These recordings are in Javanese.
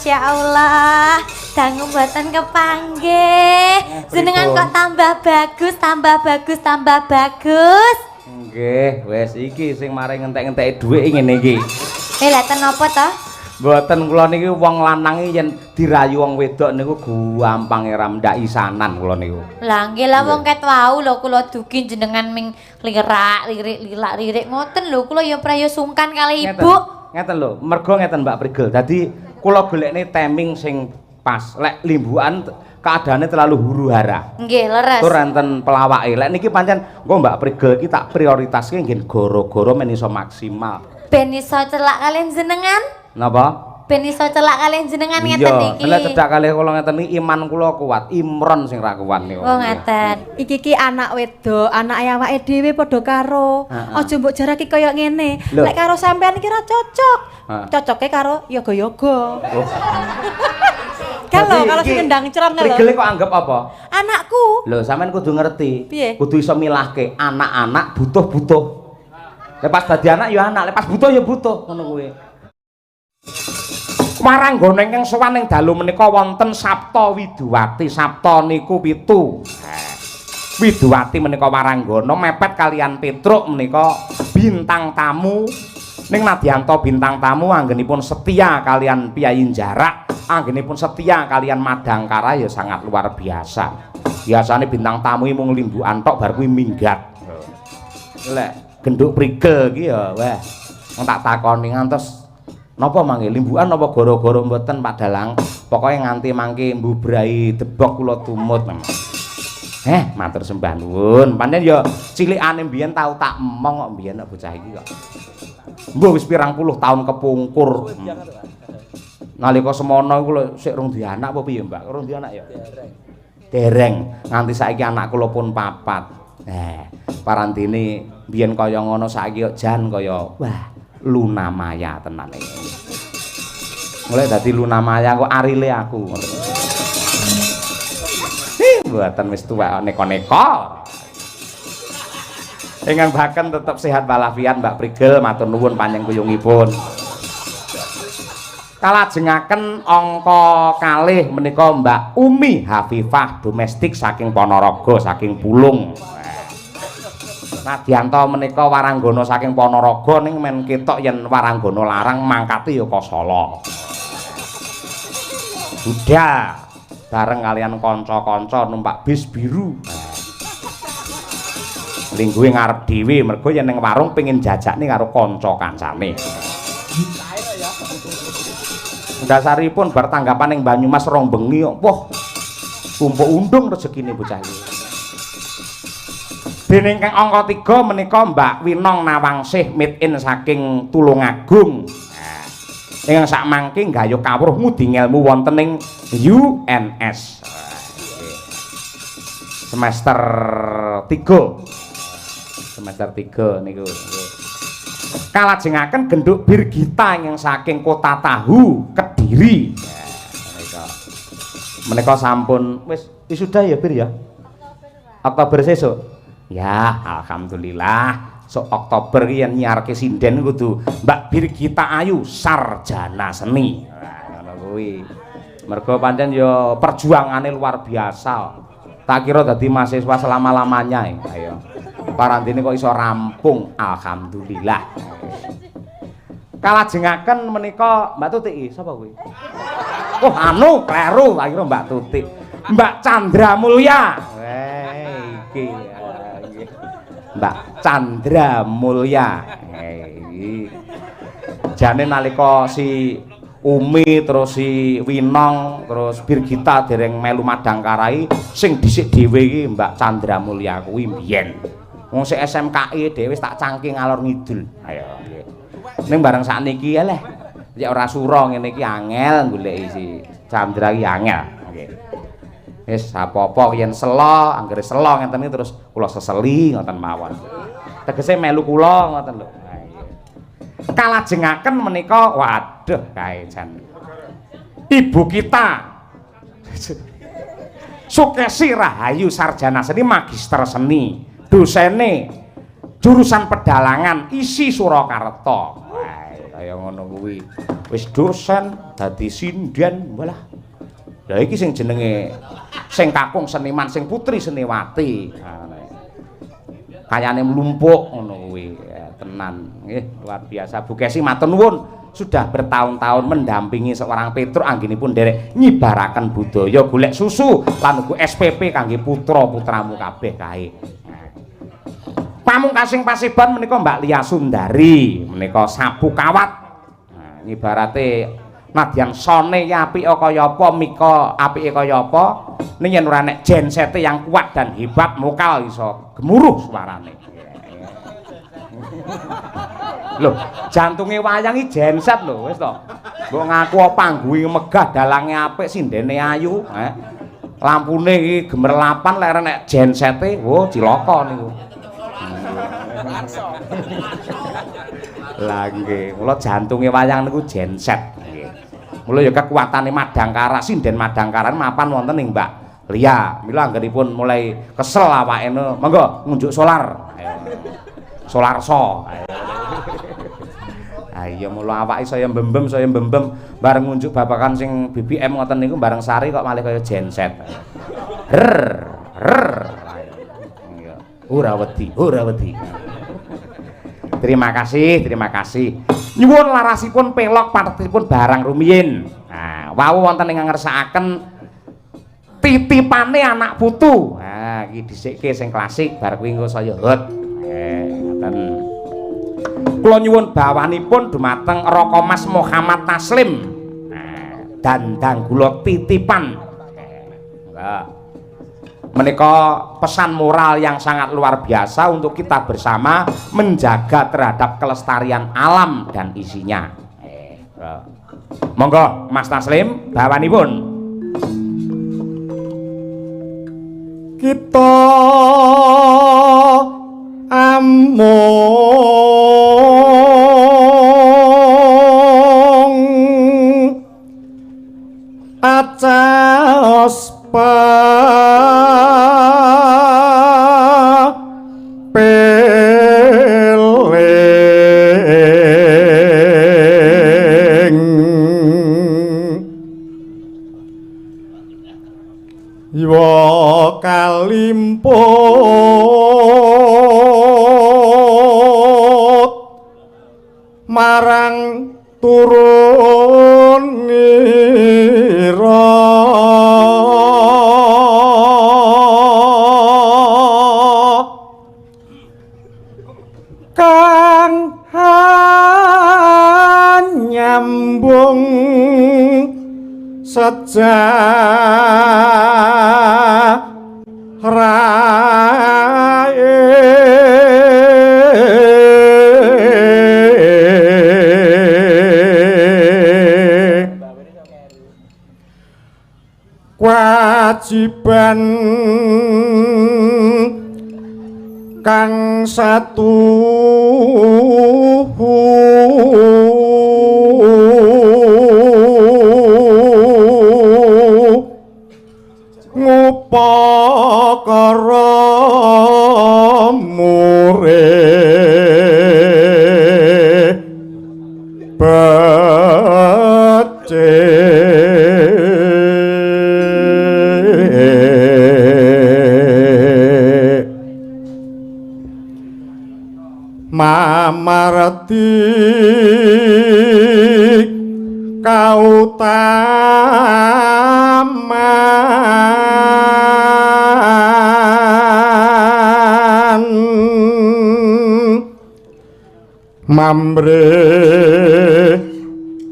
Masya Allah, dangu mboten kepanggih. Jenengan kok tambah bagus, tambah bagus, tambah bagus. Nggih, wis iki sing mari ngentek-ngenteki dhuwit ngene iki. Lha ten napa to? Mboten kula niki wong lanang yen dirayu wong wedok niku gampang ram ndak isanan kula niku. Lah nggih lah wong ket wau lho kula dugi jenengan ming lirik ngoten lho kula ya praya sungkan kali Ibu. Ngeten lho, mergo ngeten Mbak Prigel. Dadi kula golekne timing sing pas. Lek limbukan keadaannya terlalu huru-hara. Nggih, leres. Tur enten pelawake. Lek niki pancen engko Mbak Prigel iki tak prioritaske nggih goro-goro men iso maksimal. Ben iso celak kalian jenengan? Napa? Ben iso celak kalian jenengan ngeten iki. Iya, lek cedak kalih kula ngeten iki iman kula kuat, Imron sing ra kuat niku. Oh ngeten. Iki anak wedok, anak awake dhewe padha karo. Aja mbok jarake kaya ngene. Lek karo sampean iki ra cocok. Cocoke karo yoga-yoga. Oh. Kalau sing ndang cron lho. Prigel kok anggap apa? Anakku. Lho, sampean kudu ngerti. Piye? Kudu iso milahke anak-anak butuh-butuh. Lepas dadi anak ya anak, lepas butuh ya butuh ngono kuwi. Waranggana ingkang sowan ing dalu menika wonten Sapta Widuwati. Sapta niku 7. Widuwati menika waranggana mepet kalian Petruk menika bintang tamu. Ning nadyanto bintang tamu anggenipun setia kalian Piyayi Jarak, anggenipun setia kalian Madangkara ya sangat luar biasa. Biasane bintang tamu mung limbukan tok bar kuwi minggat. Lek genduk Prigel iki ya wah wong tak takoni ngantos napa mangke limbukan napa gara-gara mboten Pak Dalang pokoke nganti mangke mbubrai debok kula tumut matur sembah nuwun pancen ya cilikane mbiyen tau tak emong kok mbiyen bocah iki kok mbuh wis pirang puluh tahun kepungkur nalika semono iku lho sik rung di anak apa piye Mbak rung di anak ya dereng nganti saiki anak kula pun 4 parantine biyen kaya ngono saiki kok jan kaya wah Luna Maya tenan iki. Mulai dadi Luna Maya kok arile aku. Mboten wis tuwek neko-neko. Ingkang baken tetep sehat walafiat Mbak Prigel matur nuwun panjang kuyungipun. Kalajengaken angka kalih menika Mbak Umi Hafifah domestik saking Ponorogo saking Pulung. Nadyanto menika waranggana saking Ponorogo ning men ketok yen waranggana larang mangkate ya Kosala. Udah bareng kalian kanca-kanca numpak bis biru. Lingguhe ngarep dhewe mergo yen ning warung pengin jajakne karo kanca kancane. Dasaripun bar tanggapan ning Banyumas rong bengi kok. Wah. Tumpuk undung rezekine bocah iki. Dene ingkang angka 3 menika Mbak Winong Nawangsih made in saking Tulungagung. Ingkang sakmangke nggayuh kawruh ngudi ngelmu wonten ing UNS. Semester 3. Semester 3 niku. Kalajengaken genduk Birgita ingkang saking Kota Tahu, Kediri. Menika sampun wis wisuda ya Bir ya. Oktober sesuk. Ya, alhamdulillah. Oktober iki yen nyiarke sinden kudu Mbak Birgita Ayu sarjana seni. Ngono kuwi. Mergo pancen ya perjuangane luar biasa. Tak kira dadi mahasiswa selama-lamanya ayo. Parantine kok iso rampung, alhamdulillah. Kalajengaken menika Mbak Tutik iki sapa kuwi? Oh, anu kleru, tak kira Mbak Tutik. Mbak Chandra Mulya. Iki Mbak Chandra Mulya. Jane nalika si Umi terus si Winong terus Birgita dereng melu Madangkarai sing dhisik dhewe iki Mbak Chandra Mulya kuwi mbiyen. Wong sik SMKI dhewe tak cangking ngalor ngidul. Ayo nggih. Ning bareng sakniki ya leh. Nek ora sura ngene iki angel goleki si Chandra iki angel. Nggih. Wis apa-apa yen sela, anggere sela ngeten iki terus kula seseli ngoten mawon. Tegese melu kula ngoten lho. Ha iya. Kalajengaken menika waduh kae jan. Ibu kita Sukesi Rahayu sarjana seni magister seni. Dosene jurusan pedalangan isi Surakarta. Wah, kaya ngono kuwi. Wis dosen dadi sinden walah. Lah iki sing jenenge sing kakung seniman sing putri Seniwati. Kayane mlumpuk ngono kuwi. Ya, tenan nggih luar biasa. Bu Kesi matur nuwun sudah bertahun-tahun mendampingi seorang Petruk anggenipun derek nyibaraken budaya golek susu lan uga SPP kangge putra-putramu kabeh kae. Pamungkasing pasiban menika Mbak Lia Sundari menika sabu kawat. Nah, ngibarate nadyan sone apike kaya apa mika apike kaya apa ning yen ora nek jensete yang kuat dan hebat mokal iso gemuruh suarane. Lho, jantunge wayang iki genset lho, wis to. Mbok ngaku pangguhe megah, dalange apik, sindene ayu, lampune iki gemerlapan lek nek gensete, wo cilaka niku. Lah nggih, mula jantunge wayang niku genset nggih. Mula ya kekuatane Madangkara, sinden Madangkara mapan wonten ing Mbak Lia. Mila anggenipun mulai kesel awake monggo ngunjuk solar. Solarso. Iya mula awake saya mbembem bareng ngunjuk babakan sing BBM ngoten niku bareng sari kok malih kaya genset. Iya. Ora wedi. Terima kasih. Nyuwun larasipun pelok partipun barang rumiyin. Nah, wau wonten ing ngersakaken titipane anak putu. Nah, iki dhisikke sing klasik bar kuwi engko saya hot. Ngoten. Kula nyuwun bawanipun dumateng Raka Mas Muhammad Taslim. Dandang gula titipan. Menika pesan moral yang sangat luar biasa untuk kita bersama menjaga terhadap kelestarian alam dan isinya. Monggo Mas Taslim bawanipun. Kita amung acas peling iwa kalimput marang turun nira kang nyambung sejarah kewajiban kang satu ngupakara mure mamarti kautaman mamre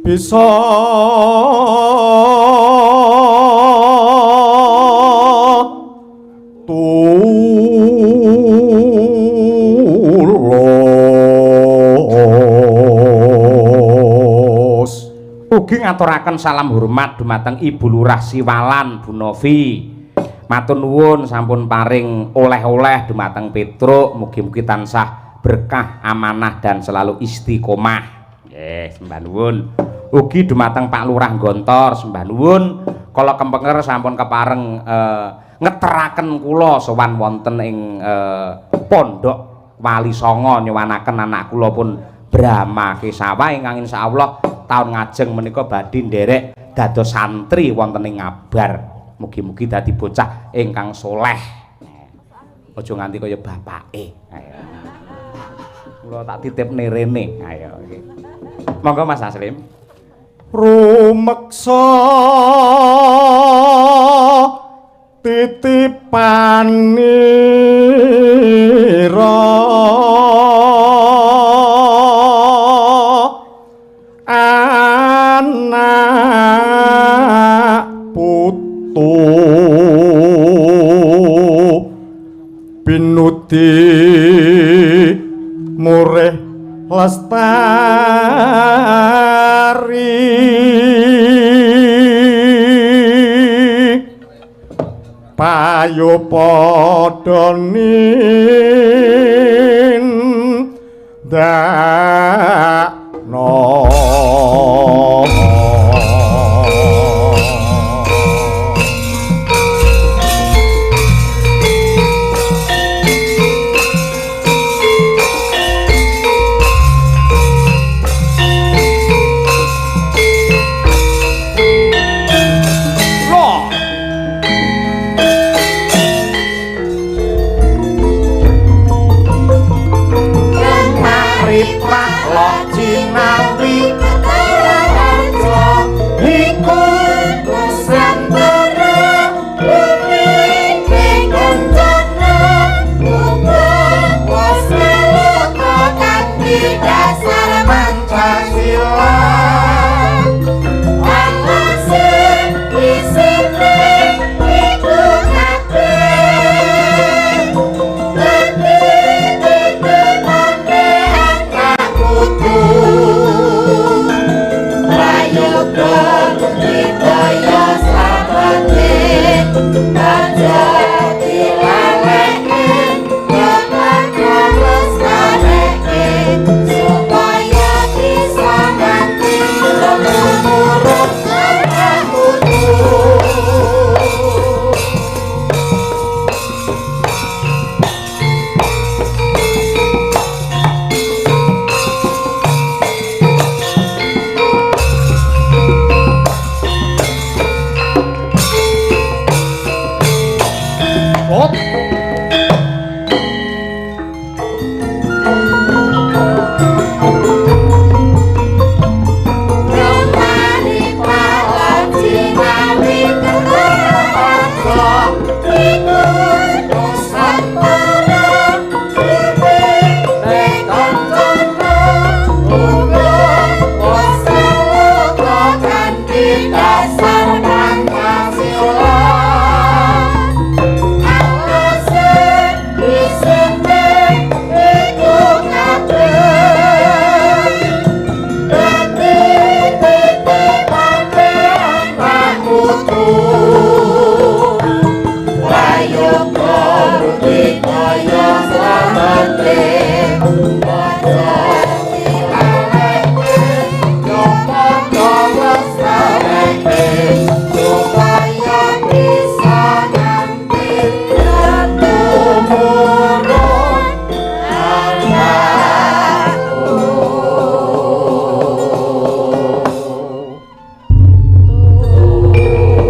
bisa ugi ngaturaken salam hormat dumateng Ibu Lurah Siwalan Bu Novi. Matur nuwun sampun paring oleh-oleh dumateng Petruk, mugi-mugi tansah berkah, amanah dan selalu istiqomah. Nggih, sembah nuwun. Ugi dumateng Pak Lurah Gontor, sembah nuwun. Kala kempenger sampun kepareng ngeteraken kula sowan wonten ing pondok Wali Songo nyuwanaken anak kula pun Brahma Kesawa ingkang insyaallah taun ngajeng menika badhe nderek dados santri wonten ing Ngabar. Mugi-mugi dadi bocah ingkang soleh. Aja nganti kaya bapake. Ayo. Kula tak titipne rene. Ayo iki. Monggo Mas Aslim. Rumeksa titipanira anak putu pinudi murih lestari payo padha nindakno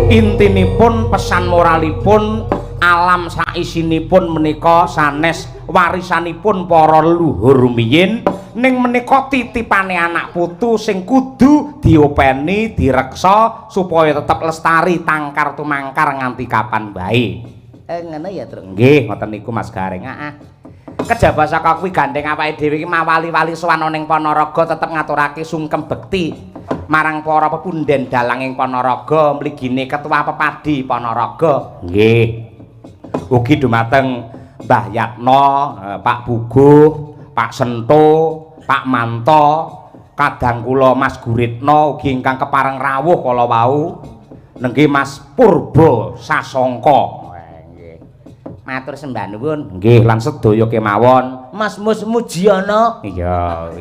Intinipun pesan moralipun alam saisinipun menika sanes warisanipun para leluhur rumiyin ning menika titipane anak putu sing kudu diopeni direksa supaya tetep lestari tangkar tumangkar nganti kapan bae. Ngono ya, Tru. Nggih, ngoten niku Mas Gareng. Kejaba saka kuwi gandeng awake dhewe iki mawali-wali sowan ning Panaraga tetep ngaturake sungkem bekti marang para pepunden dalang ing Panaraga mligine ketua pepadi Panaraga. Nggih. Ugi dumateng Mbah Yatno, Pak Buguh, Pak Sento, Pak Manto, kadang kula Mas Guritno ugi ingkang kepareng rawuh kala wau. Nggih Mas Purba Sasongko. Matur sembah nuwun. Nggih, lan sedaya kemawon. Mas Mus Mujiono. Iya,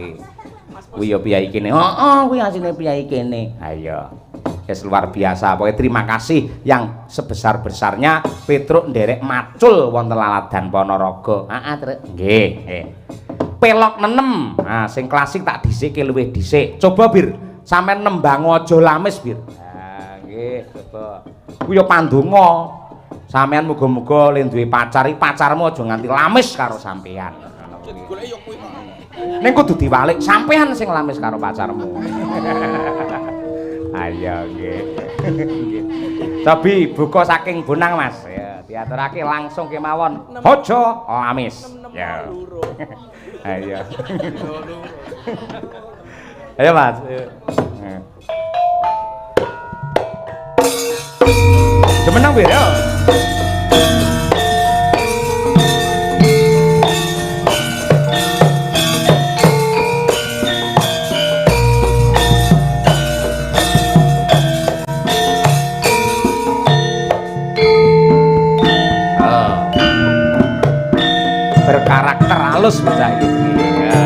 kuwi ya piyai kene. Heeh, kuwi asline piyai kene. Ayo. Wis luar biasa. Pokoke terima kasih yang sebesar-besarnya Petruk nderek macul wonten laladan Panaraga. Heeh, Truk. Nggih. pelok nenem. Nah, sing klasik tak dhisike luwih dhisik. Coba Bir, sampean nembang aja lamis Bir. Nah, nggih, coba. Ku ya pandonga. Sampean muga-muga le duwe pacar, pacarmu aja nganti lamis karo sampean. Goleki yo kuwi. Ning kudu diwalik sampean sing lamis karo pacarmu. Ayo nggih. Nggih. Cobi buka saking bonang Mas. Ya, diaturake langsung kemawon. Aja lamis. Ya. Ayo. Ayo Mas. Cemenang Bir yo. Berkarakter halus bocah iki. Ya.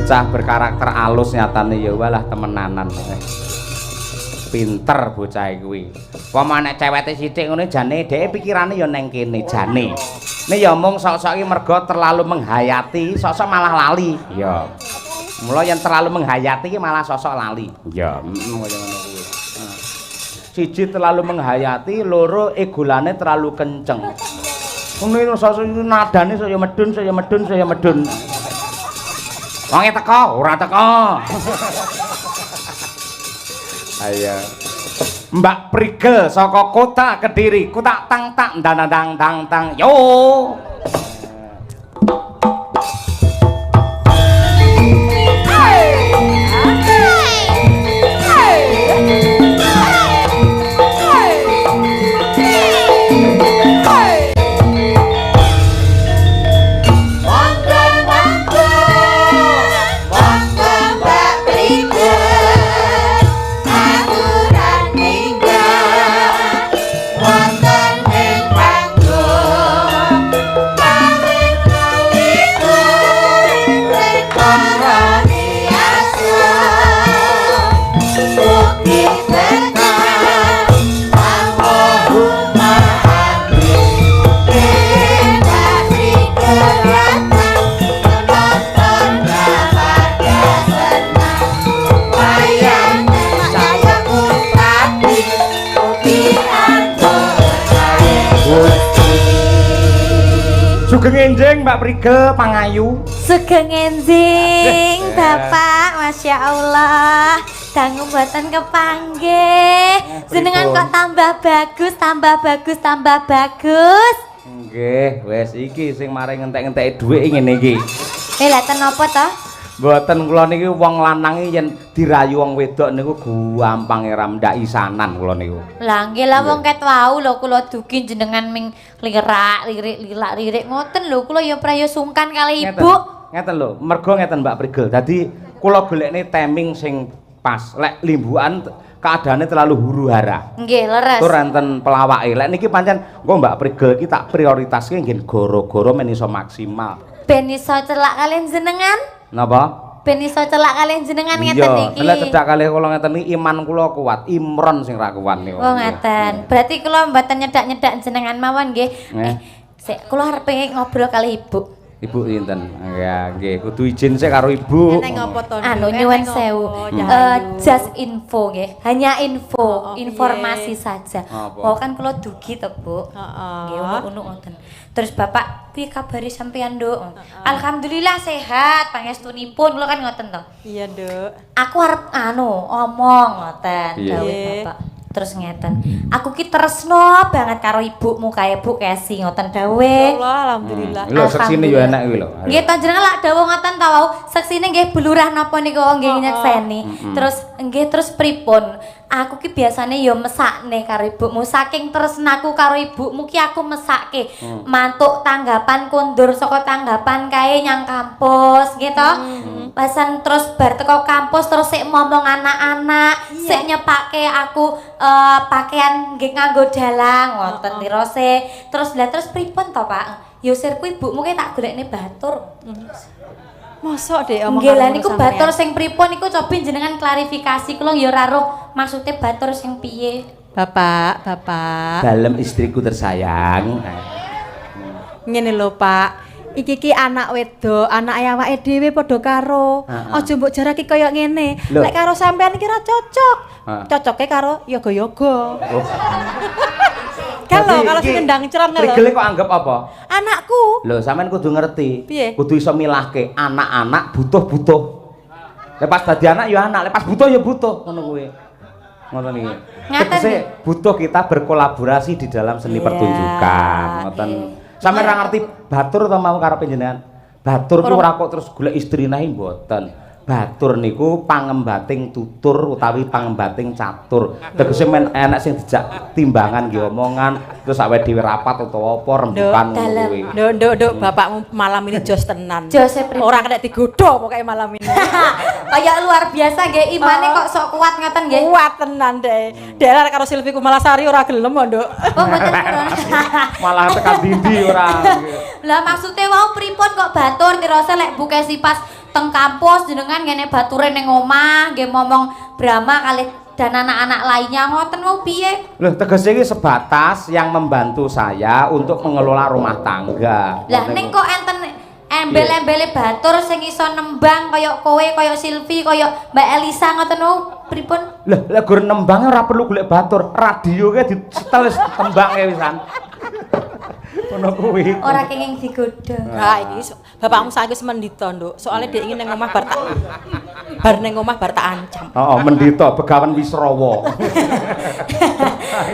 Bocah berkarakter alus nyatane ya walah temenanan. Pinter bocah kuwi. Wong nek ceweke sithik ngene jane dhek pikirane ya neng kene jane. Nek ya mung sok-sok iki mergo terlalu menghayati, sok-sok malah lali. Ya. Mula yang terlalu menghayati iki malah sosok lali. Ya, kaya ngono kuwi. Siji terlalu menghayati, loro egolane terlalu kenceng. Ngono iki sosok nadane saya medun, saya medun, saya medun. Wonge teko, ora teko. Ayo. Mbak Prigel saka kota Kediri, ku tak tang tak dang dang dang tang. Yo. Sugeng enjing Mbak Prigel Pangayu. Sugeng enjing Bapak, Masya Allah. Dangu mboten kepanggih. Jenengan kok tambah bagus, tambah bagus, tambah bagus. Nggih, wis iki sing mari ngentek-ngenteki dhuwit ngene iki. Lha ten napa to? Mboten kula niki wong lanang yen dirayu wong wedok niku gampang ram ndak isanan kula niku. Lah nggih lah wong ket wau lho kula dugi jenengan ming lirik ngoten lho kula ya praya sungkan kali Ibu. Ngeten lho, mergo ngeten Mbak Prigel. Dadi kula golekne timing sing pas. Lek limbukan keadaannya terlalu huru-hara. Nggih, leres. Tur enten pelawake. Lek niki pancen engko Mbak Prigel iki tak prioritaske nggih goro-goro men iso maksimal. Ben iso celak kalian jenengan? Napa? Ben iso celak kalian jenengan ngeten iki. Iya, lek cedak kalih kula ngeten iki iman kula kuat, Imron sing ra kuat niku. Oh ngeten. Berarti kula mboten nyedak-nyedak jenengan mawon nggih. Sik kula arep ngobrol kali Ibu. Ibu sinten? Ya, nggih, kudu izin sik karo Ibu. Neng ngopo to? Anu nyuwun sewu. Just info nggih. Hanya info, informasi saja. Oh kan kula dugi to, Bu. Nggih, ngono ngoten. Terus Bapak piye kabare sampeyan, Nduk? Alhamdulillah sehat, pangestunipun kula kan ngoten to. Iya, Nduk. Aku arep omong ngoten dawuh Bapak. Terus ngeten. Aku ki tresno banget karo ibumu kae Bu Kesi ngoten dawuh. Alhamdulillah. Lho seksine yo enak kuwi lho. Nggih to jenengan lak dawuh ngoten ta wau. Seksine nggih blurah napa niku nggih nyekseni. Terus nggih terus pripun? Aku ki biasane yo mesakne karo ibumu. Saking tresnaku karo ibumu ki aku mesake. Mantuk tanggapan kundur saka tanggapan kae nyang kampus nggih to. Pasan terus bar teko kampus terus sik ngomong anak-anak, sik nyepake aku pakaian nggih nganggo dalang ngoten tirose. Terus pripun to, Pak? Ya sirku ibumu ki tak golekne batur. Mosok Dek omong nggih lah niku batur sing pripun niku coba jenengan klarifikasi kula ya ora roh maksude batur sing piye. Bapak. Dalem istriku tersayang. Ngene lho, Pak. Iki anak wedok, anak awake dhewe padha karo. Aja mbok jarake kaya ngene. Lek karo sampean iki ora cocok. Cocoke karo yoga-yoga. Kalau sing ndang cereng lho. Prigel kok anggap apa? Anakku. Lho, sampean kudu ngerti. Piye? Kudu iso milahke anak-anak butuh-butuh. Lepas dadi anak ya anak, lepas butuh ya butuh, ngono kuwi. Ngoten iki. Tegese butuh kita berkolaborasi di dalam seni pertunjukan, ngoten. Sampeyan ora ngerti batur to mau karo panjenengan. Batur ku ora kok terus golek istri nahi mboten. Batur niku pangembating tutur utawi pangembating catur. Tegese men enek sing dijak timbangan nggih omongan terus awake dhewe rapat utawa apa rembukan ngono kuwi. Nduk, bapakmu malam ini jos tenan. Jose ora kena digodho pokoke malam ini. Kayak luar biasa nggih imane kok sok kuat ngoten nggih. Kuat tenan Dek. Dek arek karo Silvi Kumalasari ora gelem kok, Nduk. Oh mboten. Malah tekan dindi ora. Lah maksude wau pripun kok batur tirose lek Bu Kesi pas teng kampus jenengan ngene bature ning omah nggih ngomong Brahma kali dan anak-anak lainnya ngoten mau piye? Loh tegese iki sebatas yang membantu saya untuk mengelola rumah tangga. Lah ning kok enten embel-embele batur sing iso nembang kaya kowe kaya Silvi kaya Mbak Elisa ngoten mau pripun? Lah lek gur nembang ora perlu golek batur, radio ke disetel tembang e wisan. Ngono kuwi. Ora kenging digodha. Ha iki bapakmu saiki wis mendita, Nduk. Soale dhek iki ning omah bar tak ancam. Heeh, mendita Begawan Wisrawa.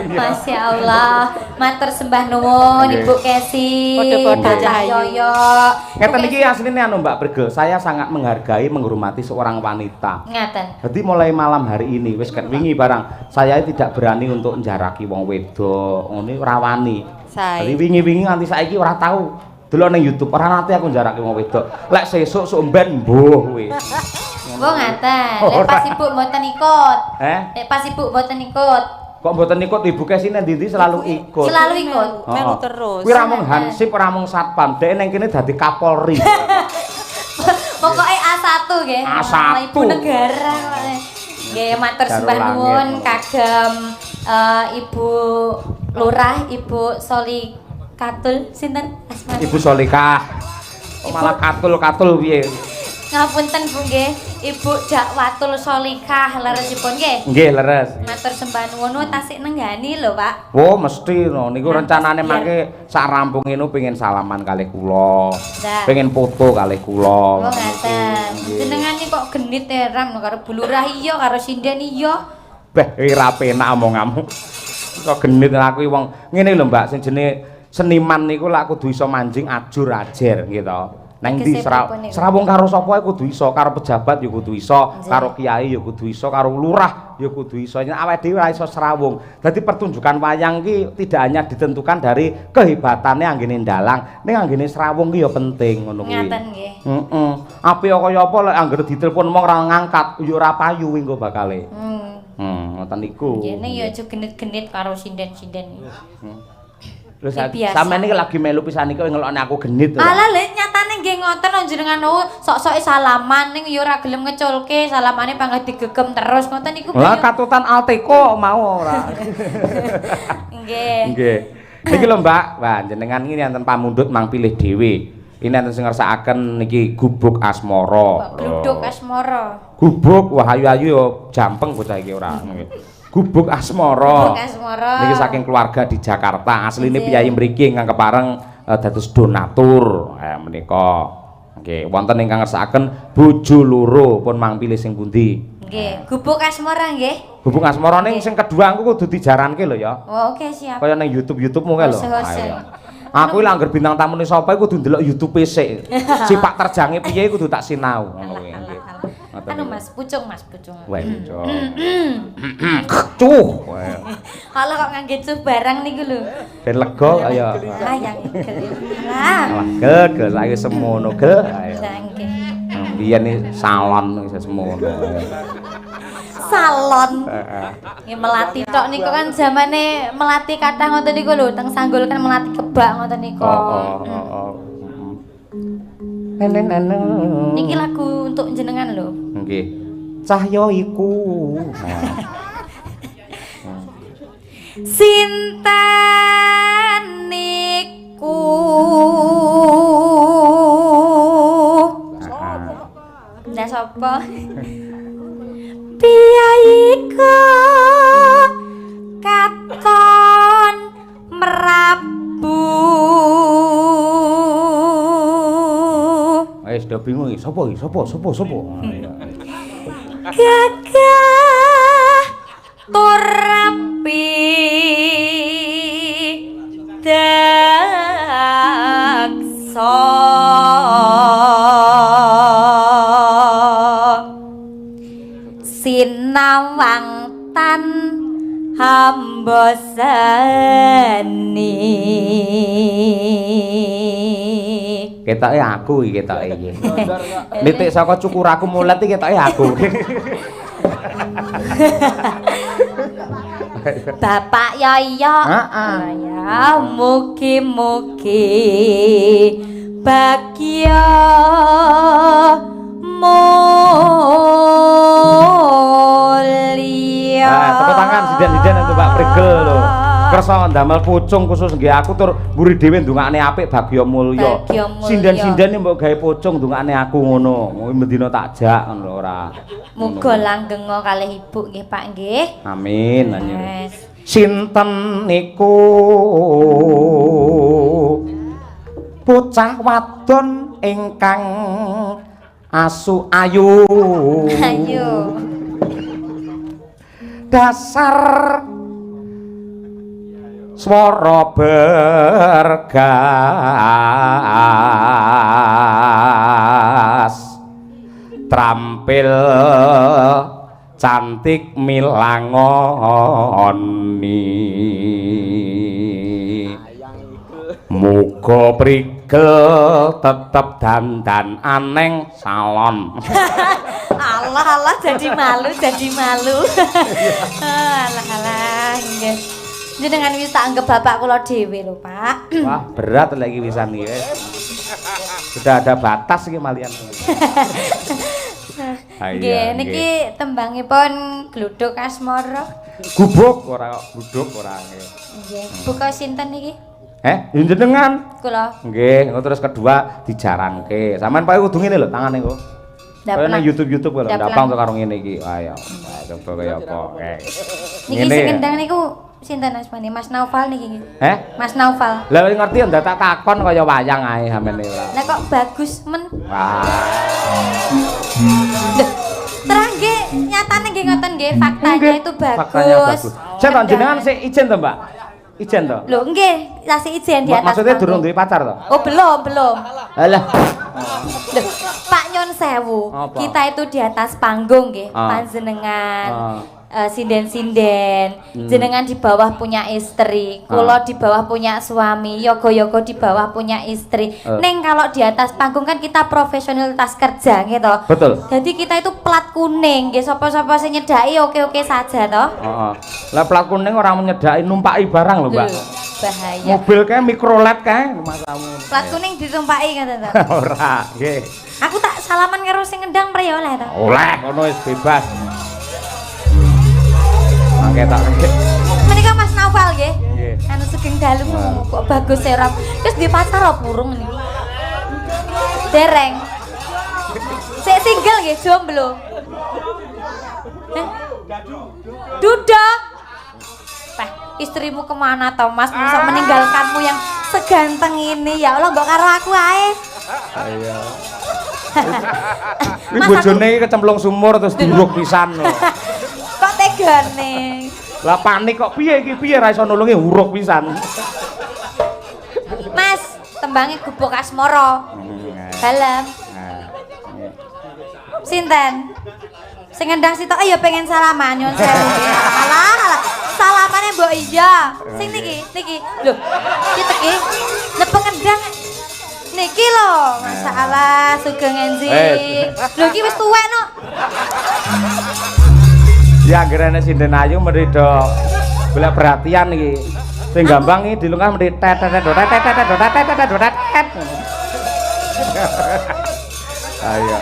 Masya Allah, matur sembah nuwun Ibu Kesi. Padha-padha Cahayu. Ngeten iki asline anu Mbak Prigel, saya sangat menghargai menghormati seorang wanita. Ngaten. Jadi mulai malam hari ini wis ket wingi barang saya tidak berani untuk njaraki wong wedok, ngene ora wani. Jadi wingi-wingi nganti saiki ora tahu. Delok ning YouTube ora nate aku njarake wong wedok. Lek sesuk sok mben mbuh kuwi. Oh ngaten. Lek pas Ibu mboten ikut. Lek pas Ibu mboten ikut. Kok mboten ikut Ibu Kesi ning ndi selalu ikut. Selalu ikut. Melu terus. Kuwi ora mung hansip, ora mung satpam, dhek ning kene dadi Kapolri. Pokoknya A1 nggih. A1. Ibu negara. Nggih matur sembah nuwun kagem Ibu Lurah, Ibu Soli Katul sinten asmane? Ibu Solikah. Malah katul piye? Ngapunten Bu nggih, Ibu Dakwatul Solikah leresipun nggih. Nggih, leres. Matur sembah nuwun tasik nenggani lho, Pak. Oh, mesti no. Niku rencanane mangke sak rampung ini pengen salaman kalih kula. Pengen foto kalih kula. Oh, ngaten. Jenengan iki kok genit ram karo Bu Lurah iya karo Sinden iya. Beh, ora penak omonganmu. Kok genit aku wong ngene lho Mbak, sing jenenge seniman niku lak kudu iso manjing ajur ajer gitu. Nang ndi Serawung karo sapa ae kudu iso, karo pejabat ya kudu iso, karo kiai ya kudu iso, karo lurah ya kudu iso. Awake dhewe ora iso serawung. Dadi pertunjukan wayang ki tidak hanya ditentukan dari kehebatannya anggene ndalang, ning anggene serawung ki ya penting ngono kuwi. Ngaten nggih. Heeh. Apik kaya apa lek anggere ditelepon wong ora ngangkat, ya ora payu engko bakale. Ngoten niku. Ngene ya aja genit-genit karo sinden-sinden. Lho sampeyan iki lagi melu pisan iki ngelokne aku genit to. Alah lek nyatane nggih ngoten njenengan sok-soke salaman ning ya ora gelem ngeculke, salamane pangga digegem terus ngoten niku. Lah katutan Alteco mau ora. Nggih. Nggih. Niki lho Mbak, wah jenengan iki enten pamundhut mang pilih dhewe. Ini enten sing ngersakaken niki gubuk asmara. Gluduk asmara. Gubuk wah ayu-ayu yo jampeng bocah iki ora. Gubuk asmara. Gubuk asmara. Niki saking keluarga di Jakarta. Asline piyai mriki ingkang kepareng dados donatur. Menika. Nggih, wonten ingkang ngersakaken bojo loro pun mangpilih sing pundi. Nggih, gubuk asmara nggih. Gubuk asmara ning sing kedua aku kudu dijaranke lho ya. Oh, oke siap. Kaya ning YouTube-mu kae lho. Ayo. Aku lek anggar bintang tamune sapa kudu ndelok YouTube sik. Sipak terjange piye kudu tak sinau ngono kuwi. Anu Mas, pucung Mas, pucung. Wah, pucung. Cuh. Kalau kok ngangge cuh barang niku lho. Ben lega kaya. Ayang. Lah. Gel ayo semono gel. Ayo. Nggih. Biyen iki salon wis semono. Salon. Nggih melati tok niku kan zamane melati kathah ngoten niku lho, teng Sanggul kan melati kebak ngoten niku. Niki lagu untuk jenengan lho. Nggih. Cahya iku. Sinten niku? Lah sapa? Piyai katon merabu. Wis do bingung iki sapa iki? Sapa? Gagah turapi daksa sinawang tan hamba seni. Ketoke aku iki ketoke iki. Nitik saka cukur aku mulet iki ketoke aku. Bapak ya iya. Ya mugi-mugi bagya mulya. Tepuk tangan sinden-sinden untuk Pak Prigel lho. Kersa ndamel pucung khusus nggih aku tur mburi dhewe ndongakne apik bagya mulya. Sinden-sinden mbok gawe pucung ndongakne aku ngono. Mendina tak jak ngono lho ora. Muga langgenga kalih ibu nggih Pak nggih. Amin. Yes. Sinten niku bocah wadon ingkang asu ayu. Ayo. Dasar swara bergas trampil cantik milangoni muga prigel tetep dandan aneng salon. Allah jadi malu. Alah nggih. Jenengan wis tak anggap bapak kula dhewe lho, Pak. Wah, berat lagi wisan iki. Sudah ada batas iki malian. Nggih, niki tembangipun gluduk asmara. Gubuk ora kok, gluduk ora nggih. Nggih, buka sinten niki? Jenengan. Kula. Nggih, terus kedua dijaranke. Sampeyan pae kudu ngene lho tangane kok. Kaya nang YouTube kok lho, ndapang to karo ngene iki. Ayo, coba kaya apa. Niki sing kendang niku sinten asmane? Mas Naufal niki. Mas Naufal. Lah ngerti ndak tak takon kaya wayang ae sampeyan ora. Lah kok bagus men. Wah. Terang nggih, nyatane nggih ngoten nggih, faktanya itu bagus. Faktanya bagus. Saya jenengan sik izin to, Mbak. Ijen to? Lho nggih, tasih ijen di atas. Maksudnya panggung. durung duwe pacar to? Oh, belum. Alah. Loh, Pak Nyon Sewu, Apa? kita itu di atas panggung nggih, Ah. panjenengan. Sinden-sinden, jenengan di bawah punya istri, Ah. kulo di bawah punya suami, yogo-yogo di bawah punya istri. Neng kalau di atas panggung kan kita profesionalitas kerja gitu. Betul. Jadi kita itu plat kuning, nggih sapa-sapa sing nyedaki oke-oke saja toh. Heeh. Lah plat kuning orang menyedaki numpaki barang lho, Mbak. Loh, bahaya. Mobil kae mikrolet kae masamu. Plat kuning ditumpaki kata toh. Ora, nggih. Aku tak salaman karo sing ngendang mrih oleh toh. Oleh ngono wis bebas. Mangke tak Menika Mas Naufal nggih. Nggih. Anu Sugeng Dalu kok bagus ya ora. Terus di pacar apa burung ini? Dereng. Sik single nggih, jomblo. Duda. Istrimu kemana toh Mas? Bisa meninggalkanmu yang seganteng ini. Ya Allah, mbok karo aku ae. Iya. Kuwi bojone iki kecemplung sumur terus diuruk pisan lho. Kok tegane? Lah panik kok piye iki piye ra iso nulungi uruk pisan. Mas, tembange gubuk asmara. Dalem. Sinten? Sing ngendang sitok ya pengen salaman nyon sewu. Alah. Salamane mbok iya. Sing niki. Lho, iki nepeng ngendang. Niki lho, masalah Sugeng Enzi. Lho iki wis tuwek no. Ya anggere sinden ayu mrido golek perhatian iki. Sing gampang iki dilungah mrih tet. Ayo.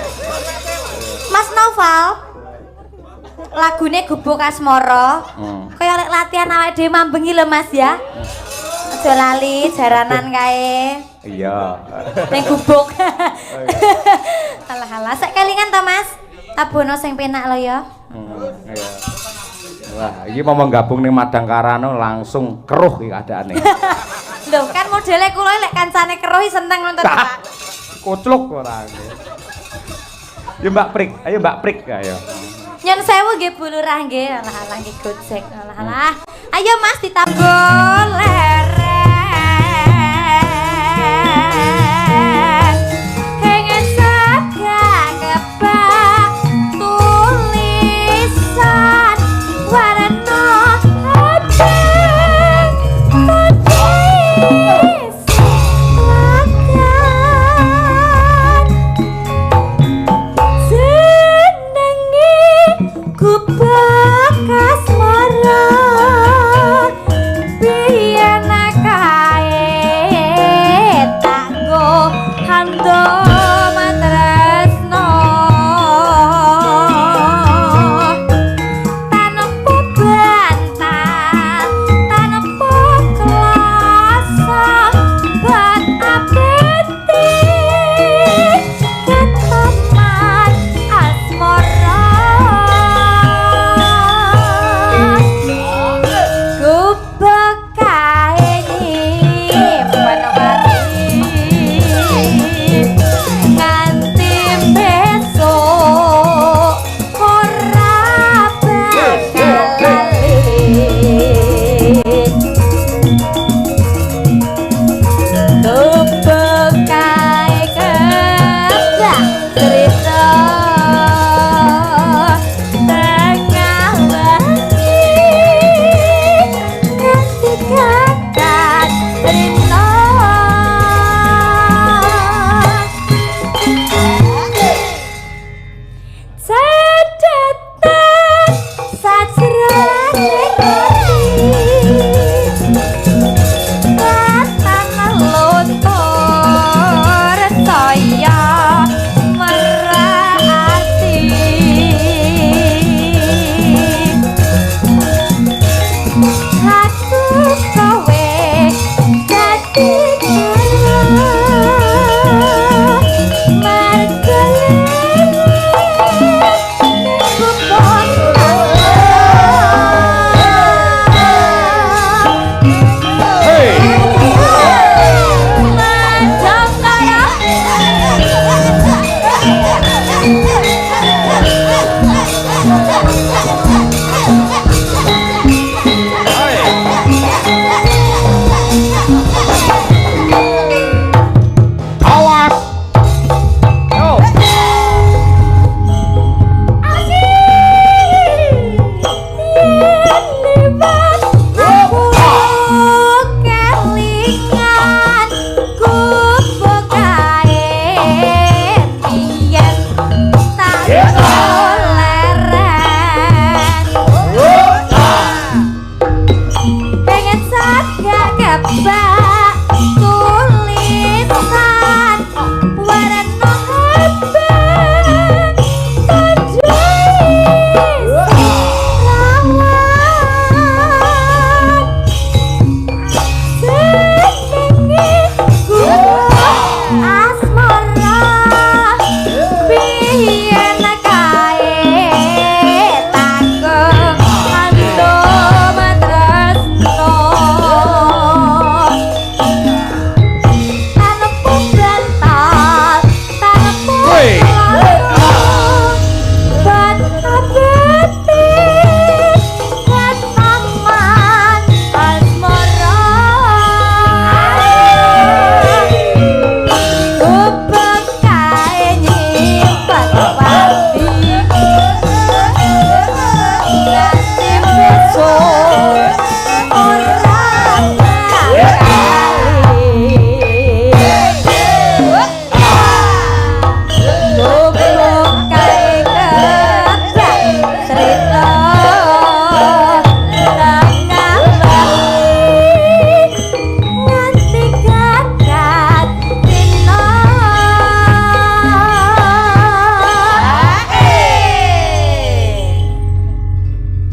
Mas Noval. Lagune Gubuk Asmara. Kaya lek latihan awake dhewe mambengi lho Mas ya. Aja lali jaranan kae. Iya. Ning gubuk. Alah, sek kelingan to Mas. Tabono sing penak lho ya. Iya. Wah, iki mau gabung ning Madangkarano langsung keruh iki keadaane. Lho, kan modele kula lek kancane keruh seneng nonton Pak. Kucluk ora. Ya Mbak Prik, ayo Mbak Prik ayo. Nyon sewu nggih Bu Lurah nggih. Alah nggih gojek. Alah. Ayo Mas ditabol lereng. Pengen sagak kebak tulisan warna abang tulis lakan senengi gubak asmara biyen kae tak go hando matresno tanepo bantal tanepo klasa bat apeti ketaman asmara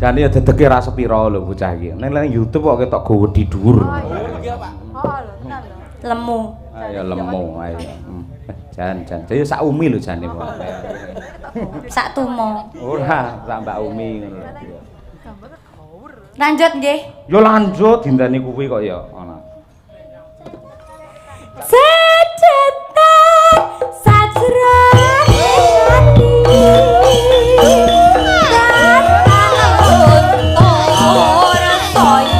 Jane ya dedeke ra sepira lho bocah iki. Ning YouTube kok ketok gowedi dhuwur. Lemu. Ayo lemu ayo. Jan. Jadi sak umi lho jane kok. Sak tumo. Ora, sak Mbak Umi ngono lho. Lanjut nggih. Yo lanjut dindani kuwi kok ya ana. Sejenak sajroning ati ora saya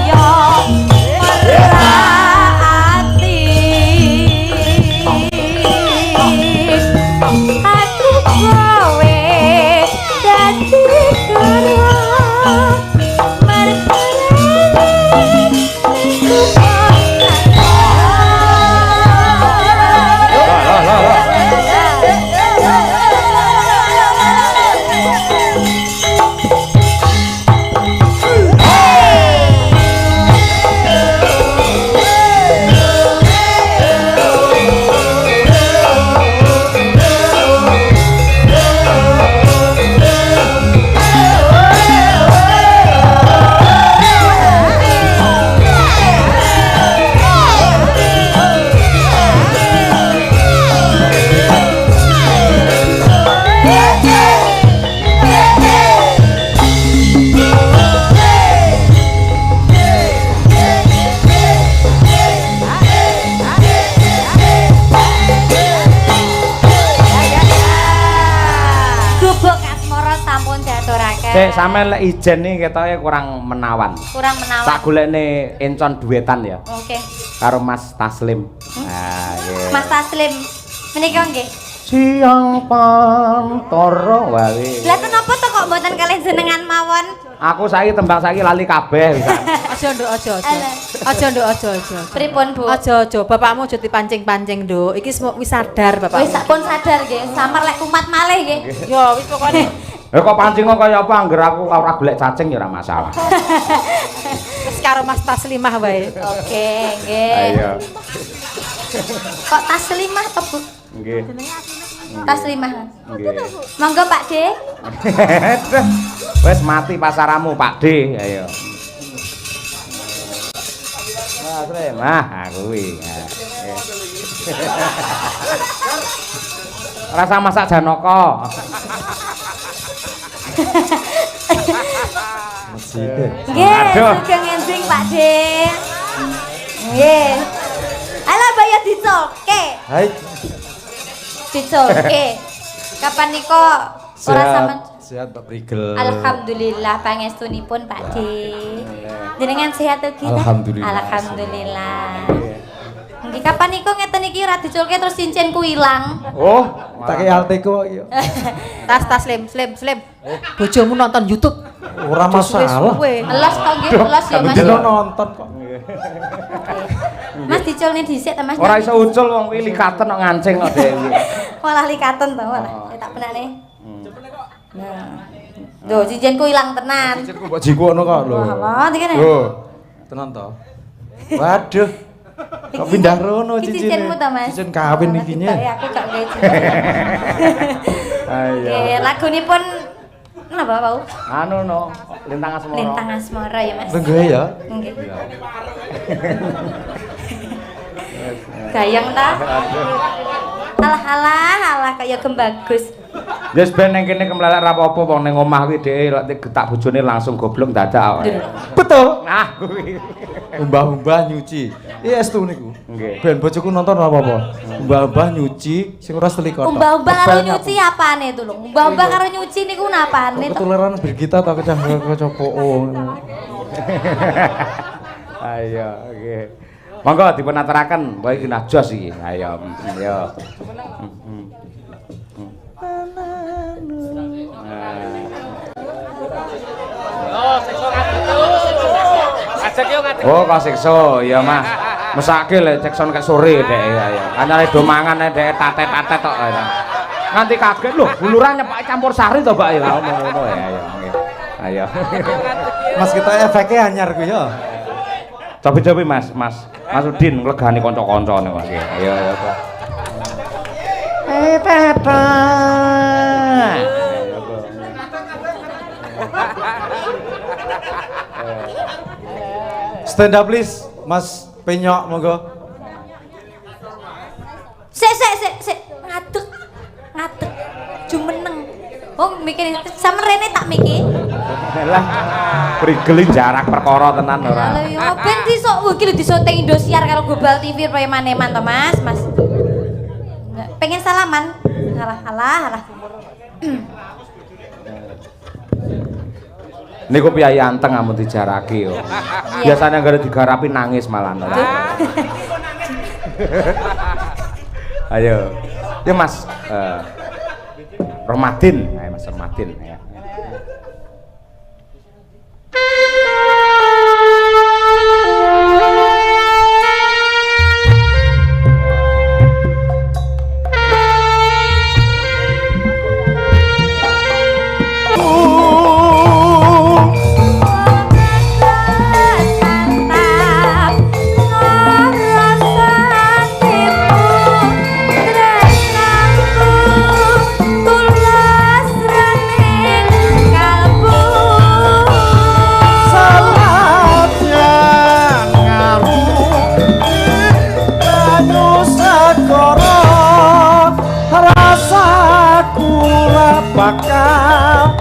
merati aku kowe dadi karo Sik sampean lek ijen iki ketoke kurang menawan. Kurang menawan. Tak golekne encon duetan ya. Oke. Karo Mas Taslim. Nah, nggih. Mas Taslim menika nggih. Siang pantoro wae. Lah kenapa to kok mboten kalih jenengan mawon? Aku saiki tembang saiki lali kabeh pisan. Aja nduk aja. Alah. Aja nduk aja. Pripun, Bu? Aja. Bapakmu aja dipancing-pancing, Nduk. Iki wis sadar bapak. Wis sampun sadar nggih, samar lek kumat malih nggih. Ya wis pokoknya Kok pancing kok kaya apa angger aku ora golek cacing ya ora masalah. wis karo Mas Taslimah wae. Oke, nggih. Ayo. Kok Taslimah to, Bu? Nggih. Taslimah. Nggih. Monggo Pak D. Wis mati pasaramu Pak D. Ayo. Nah, kuwi. Rasa masak Janaka. Nggih, sugeng enjing Pak D. Nggih. Ala bayar dicolke. Hai, Dicolke. Kapan niko ora sampean? sehat Pak Prigel. Alhamdulillah pangestunipun Pak D. Jenengan sehat ugi ta? Alhamdulillah. Alhamdulillah. Nggih kapan niku ngeten iki ora diculke terus cincinku ilang. Oh, Tak kei alteko kok iya. Taslim. Bojomu nonton YouTube. Ora masalah. Elas to nggih, elas ya Mas. Dino nonton kok. Mas diculne dhisik ta Mas. ora iso ucul wong kuwi likaten kok ngancing kok dhewe. Malah likaten to malah. Tak penane. Nah. Lho cincinku ilang tenan. Cincinku mbok jikono kok lho. Wah, iki kene. Lho, tenan to. Waduh. Kok pindah rono Iki cincinnya. cincinmu to Mas. Cincin kawin iki nya. Aku gak gawe cincin. Ayo. Nggih, lagunipun napa Pak? Anu no, Lintang Asmara. Lintang Asmara ya Mas. Lenggo ya. Nggih. Gayeng ta? Alah kaya gembagus. Wis ben ning kene kemlelek ra apa-apa wong ning omah kuwi dhewe lek getak bojone langsung goblok dadak awake. Betul. Nah kuwi. Umbah-umbah nyuci. Iya estu niku. Nggih. Ben bojoku nonton apa-apa. Umbah-umbah nyuci sing ora selikot. Umbah-umbah karo Tebel nyuci apane to lho? Umbah-umbah karo nyuci niku napane to? Ketularan Brigita ta kecah kocopoo. Ayo, nggih. Monggo dipun aturaken, mbok iki najos iki. Ayo, ayo. Oh, kok sikso, iya mah. Mesake lek cekson kek sore dek ayo. Kancane do mangan dek tatet-tatet tok. Nganti kaget lho, buluran nyepak campur sari to, Pak ya. Ngono ya, ayo nggih. Ayo. Mas kita efeknya anyar ku ya. Coba-coba Mas Udin nglegani kanca-kancane kok nggih. Ayo ayo. Teta. Stand up please, Mas Penyok monggo. Sik. Ngadeg. Jumeneng. Oh, mikir sama Rene tak mikir. Lah, prigelin jarak perkara tenan ora. Lha yo ben iso iki lho disyuting Indosiar karo Global TV proyek maneman to, Mas. Pengen salaman. Alah. Niku piyayi anteng amun dijarake yo. Biasanya gara digarapi nangis malah ora. Ayo. Ya Mas Romadin, ayo Mas Romadin ya. bakal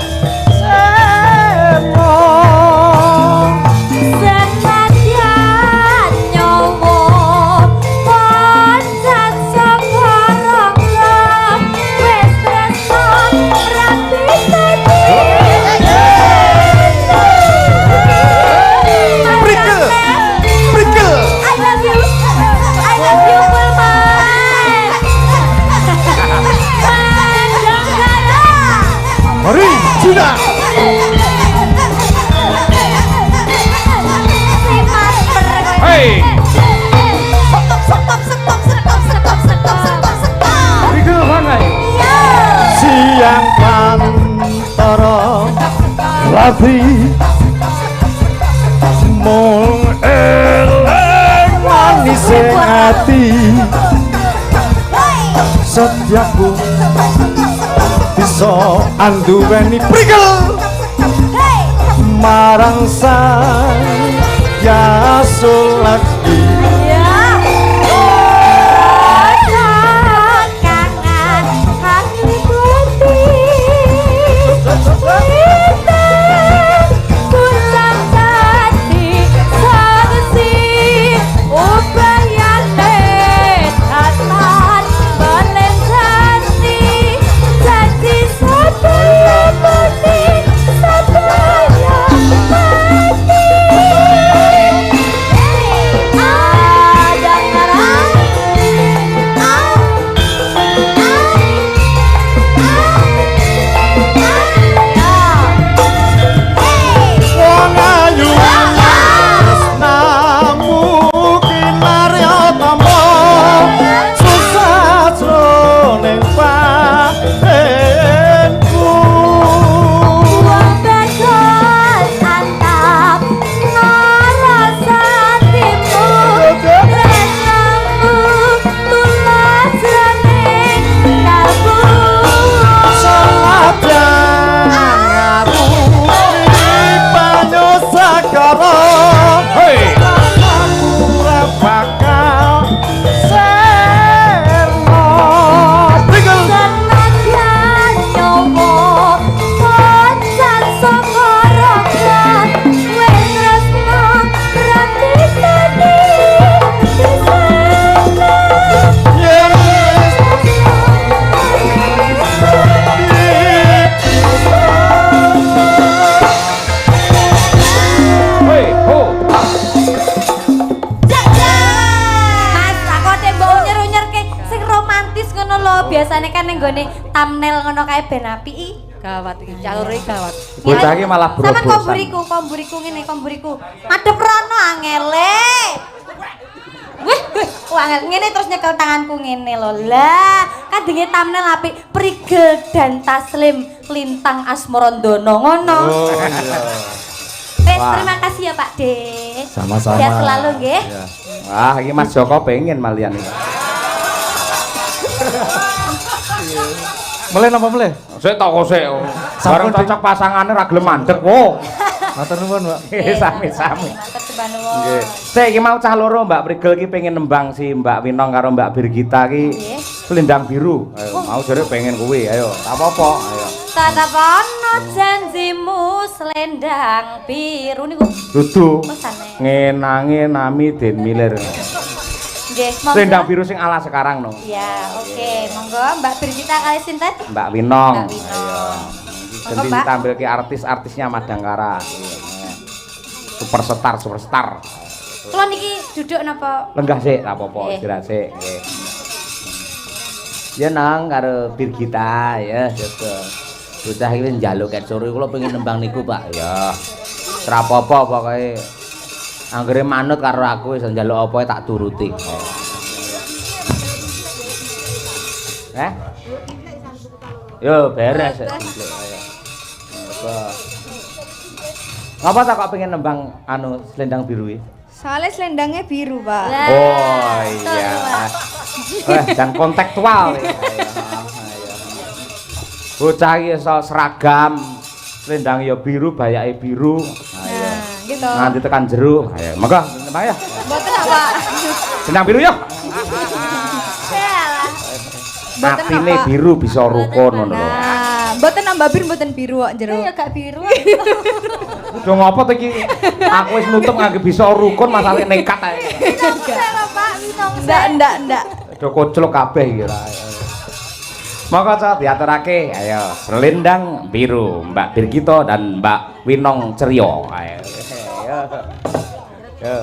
siang pantara lati mung eleng manis ati setiapku bisa anduweni prigel marang sang Yasulaki biasanya kan nenggone thumbnail ngono kae ben apik. Gawat iki, calure gawat. Bocah iki malah Sampeyan bro-brosan. komburiku ngene, komburiku. Madhep rono angele. Wih, angel ngene terus nyekel tanganku ngene lho. Lah, kadenge thumbnail apik, Prigel dan Taslim Lintang Asmarandono ngono. Oh iya. Terima kasih ya Pak De. Sama-sama. Sehat selalu nggih. Ya. Wah, iki Mas Joko pengen malian iki. Mulai napa mulai? Sik tok kok sik. Sampun, Bareng cocok pasangane ra gelem mandek, wo. Matur nuwun, Mbak. Sami-sami. Matur sembah nuwun. Nggih. Sik iki mau cah loro Mbak Prigel iki pengen nembang si Mbak Winong karo Mbak Birgita iki. Nggih. Selendang biru. Ayo, mau jare pengen kuwi. Ayo, tak apa-apa. Ayo. Tatapono janjimu selendang biru niku. Dudu. Mesane. Ngenange nami Den Milir. Nggih, monggo. Selendang biru sing ala sekarang no. Ya, oke. Monggo Mbak Birgita kali sinten? Mbak Winong. Mbak Winong. Ayo. Monggo, Ganti Mbak. ditampil ke artis-artisnya Madangkara. Superstar. Kula niki duduk napa? Lenggah sik, tak apa-apa, Nggih. istirahat sik. Nggih. Ya nang karo Birgita ya, gitu. Bocah iki njaluk ket sore kula pengen nembang niku, Pak. Ya. Ora apa-apa pokoke. Anggere manut karo aku wis njaluk apa tak turuti. Yo beres. Ayo. Ngapa tak kok pengen nembang anu selendang biru iki? Soalnya selendangnya biru, Pak. Lah, Oh betul, iya. Pak. Dan kontekstual. Bocah iki iso seragam, selendang ya biru, bayake biru. Ayo. Nah, gitu. Nganti tekan jero. Ayo, monggo nembang ya. Mboten apa? Selendang biru yuk. Mboten Atine apa? biru bisa rukun ngono lho. Nah, mboten nambah bir mboten biru kok jero. Ya gak biru. Udah ngopo to iki? Aku wis nutup ngangge bisa rukun masalah nekat ae. Pak Winong. Ndak. Udah koclok kabeh iki ra. Monggo Cak diaturake. Ayo, selendang biru Mbak Birgito dan Mbak Winong Ceryo. Ayo. Yo.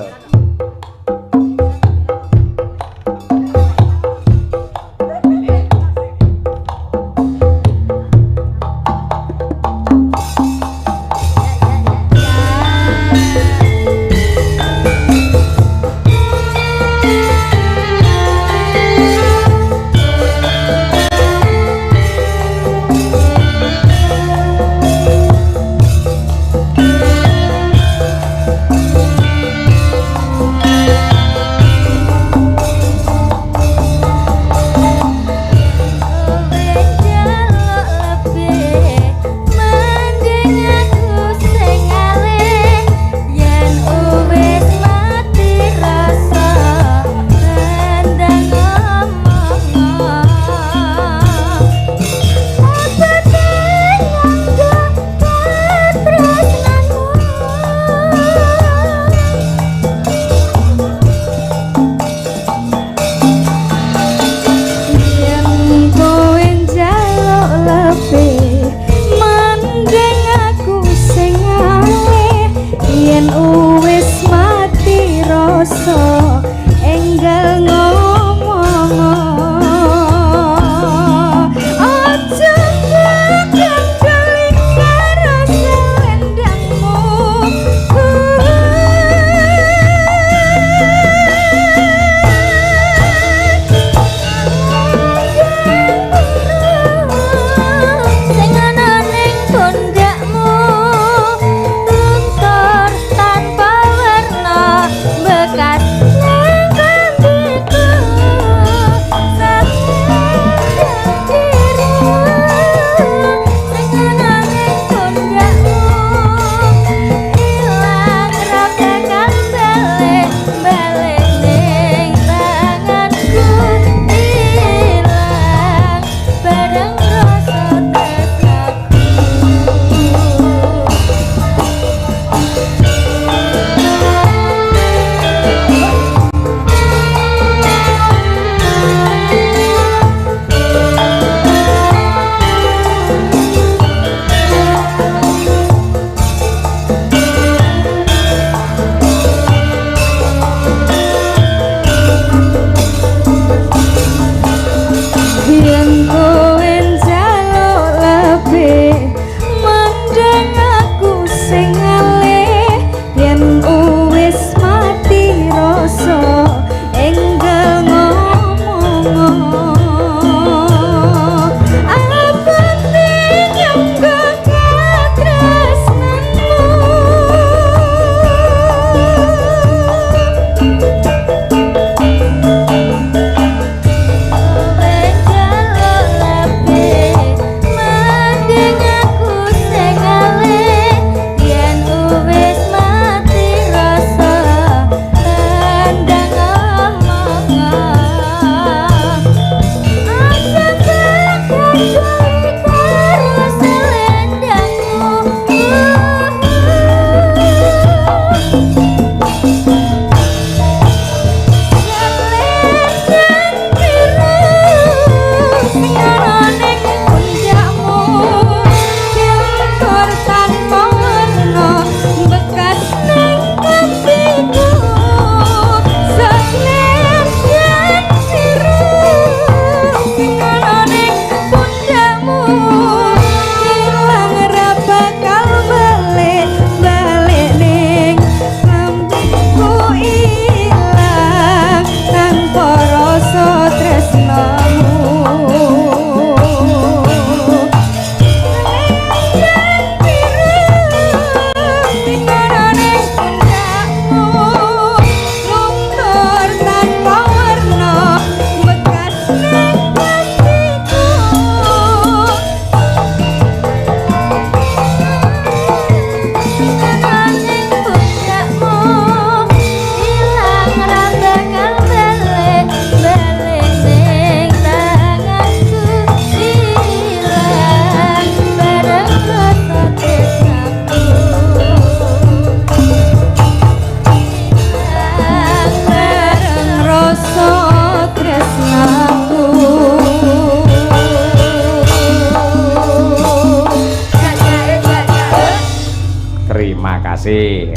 Terima kasih.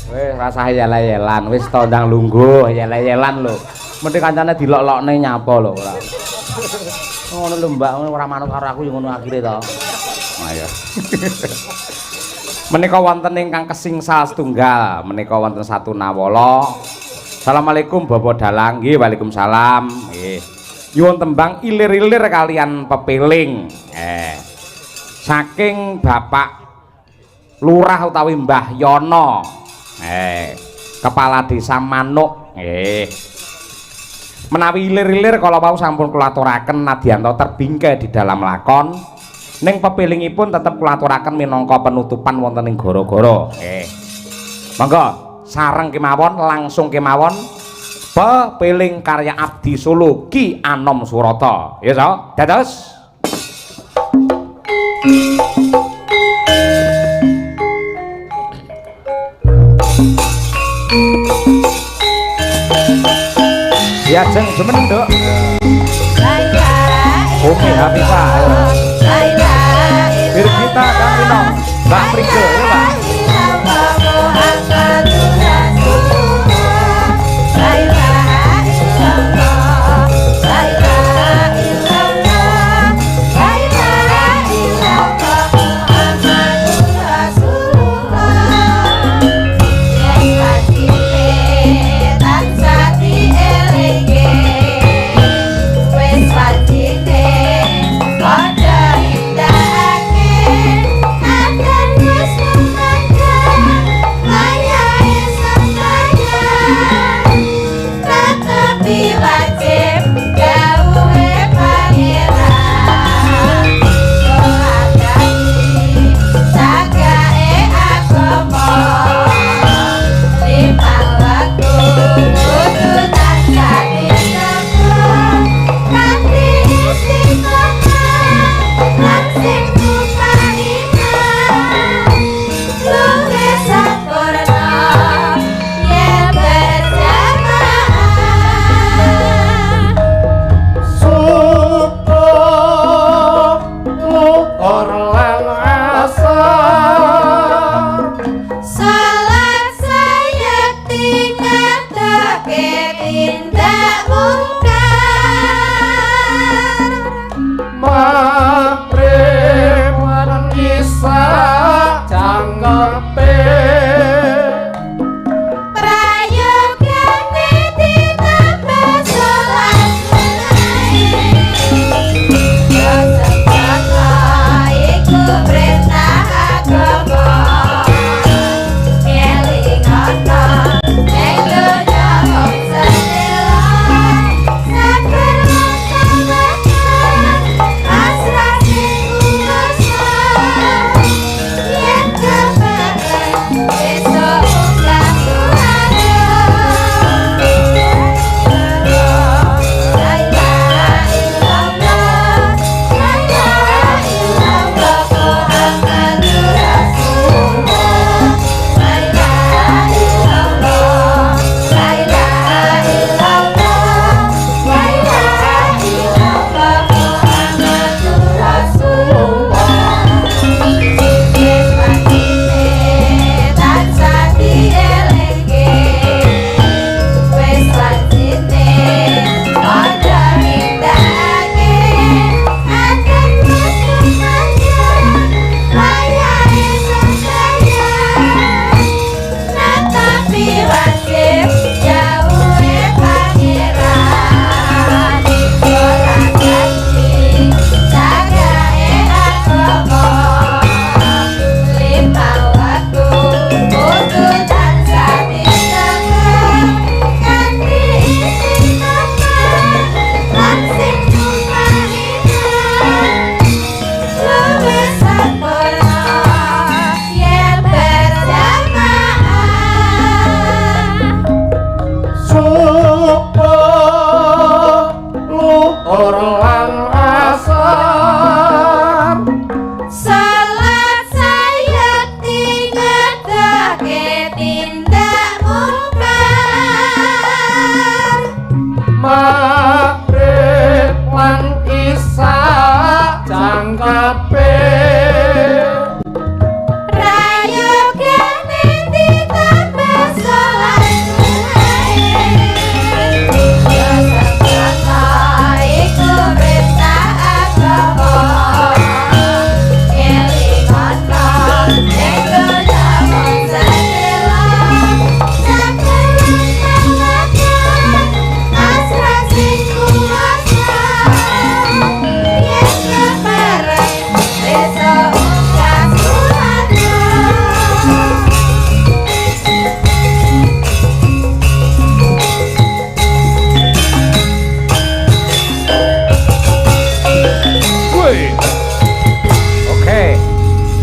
Wis rasah yel-yelan, wis to ndang lungguh yel-yelan lho. Mesti kancane dilok-lokne nyapa lho ora. Ngono lho Mbak, ora manut karo aku yo ngono akhire to. Ayo. Menika wonten ingkang kesingsa setunggal, menika wonten satu nawala. Assalamualaikum Bapak Dalang. Nggih, Waalaikumsalam. Nggih. Nyuwun tembang ilir-ilir kalian pepeling. Saking Bapak Lurah utawi Mbah Yono. Kepala Desa Manuk. Menawi ilir-ilir kala wau sampun kula aturaken nadyanto terbingkai di dalam lakon. Ning pepelingipun tetep kula aturaken minangka penutupan wonten ing gara-gara. Monggo sareng kemawon langsung kemawon pepeling karya Abdi Solo Ki Anom Surata. Ya so, dados ya jeng jemen nduk. Oke, Hafifah. Biar kita kan minum Mbak Prigel ya Pak. Pada indah akhir akan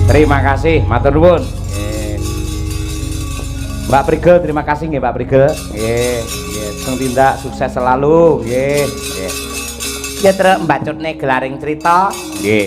Terima kasih, matur nuwun. Nggih. Mbak Prigel, terima kasih nggih Mbak Prigel. Nggih, nggih, sing tindak sukses selalu. Nggih, nggih. Ya terus Mbak Cutne gelaring cerita. Nggih.